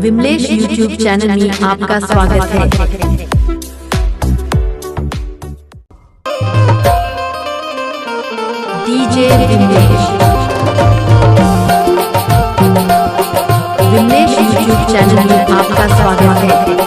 Vimlesh YouTube channel में आपका स्वागत है। डीजे विमलेश यूट्यूब चैनल में आपका स्वागत है।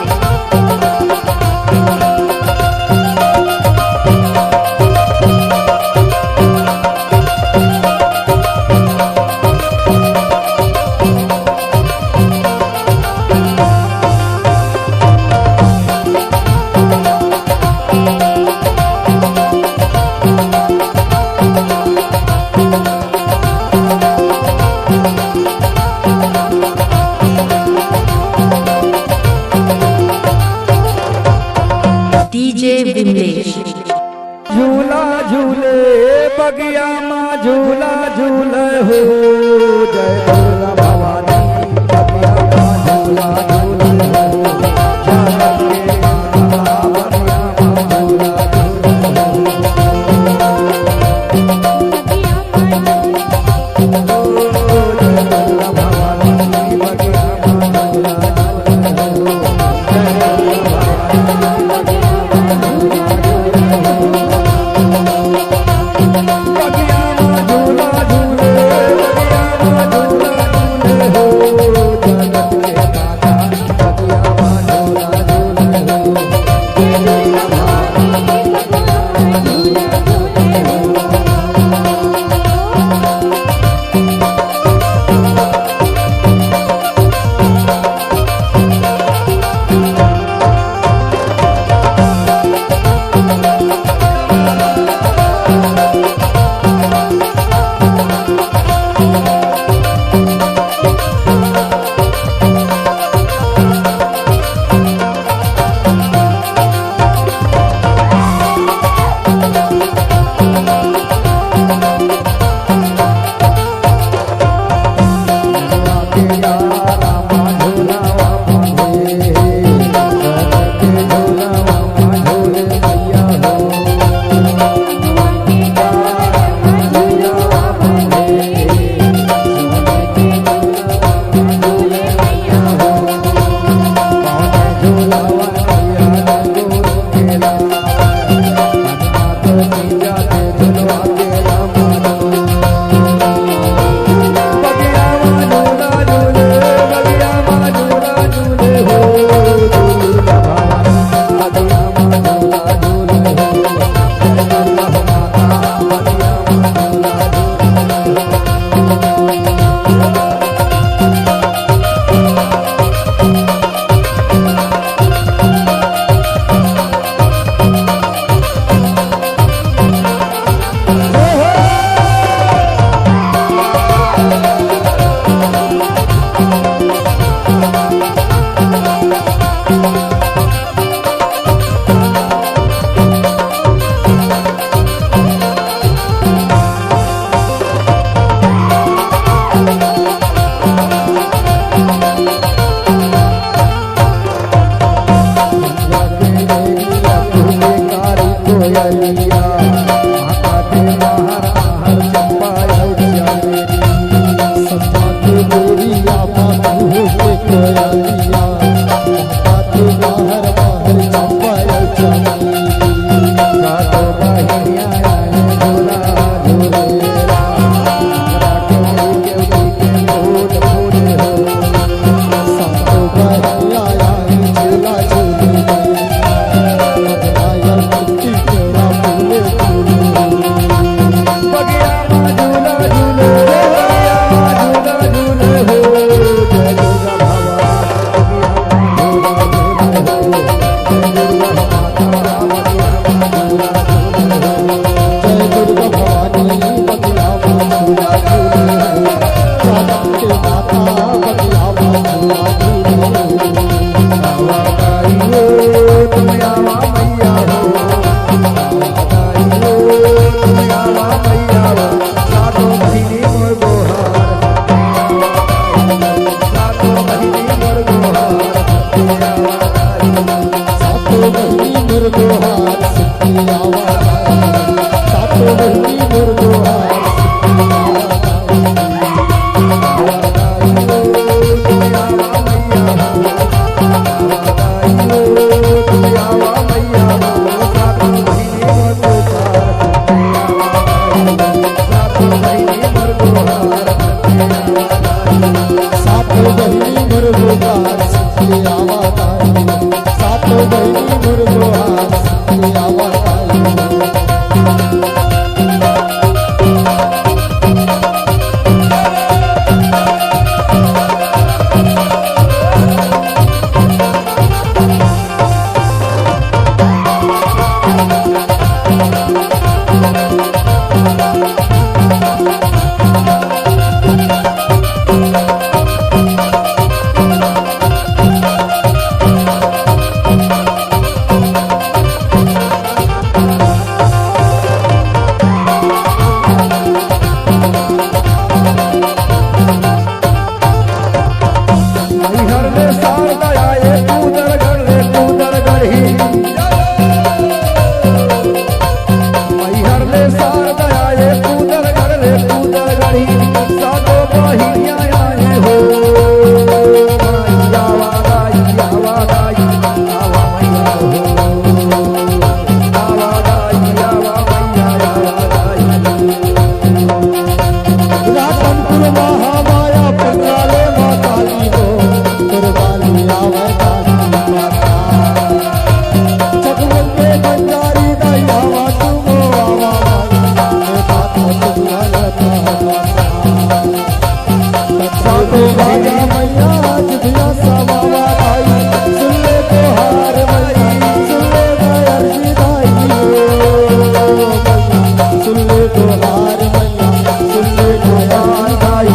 डीजे विमलेश झूला झूले बगिया माँ झूला झूले हो जय दुर्गा भवानी बगिया माँ झूला झूले हो झूला सातो बाजा मैया जुधिया समावा आई सुन ले तो हार मैया सुन ले दयाल सीधाई सुन ले तो हार मैया सुन ले दयाल दाई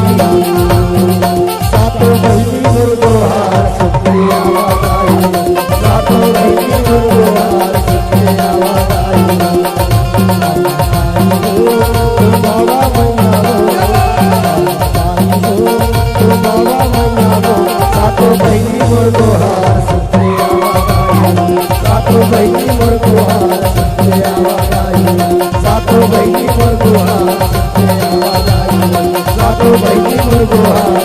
सातो बहिनी मोर तो हार सुनते आवाज आई सातो बहिनी मोर तो हार सुनते आवाज आई बाबा मैया सातो बहिनी मोर को हार सुनते आवाज आई सातो बहिनी मोर को हार सुनते आवाज आई सातो बहिनी मोर को हार सुनते आवाज आई सातो बहिनी मोर को हार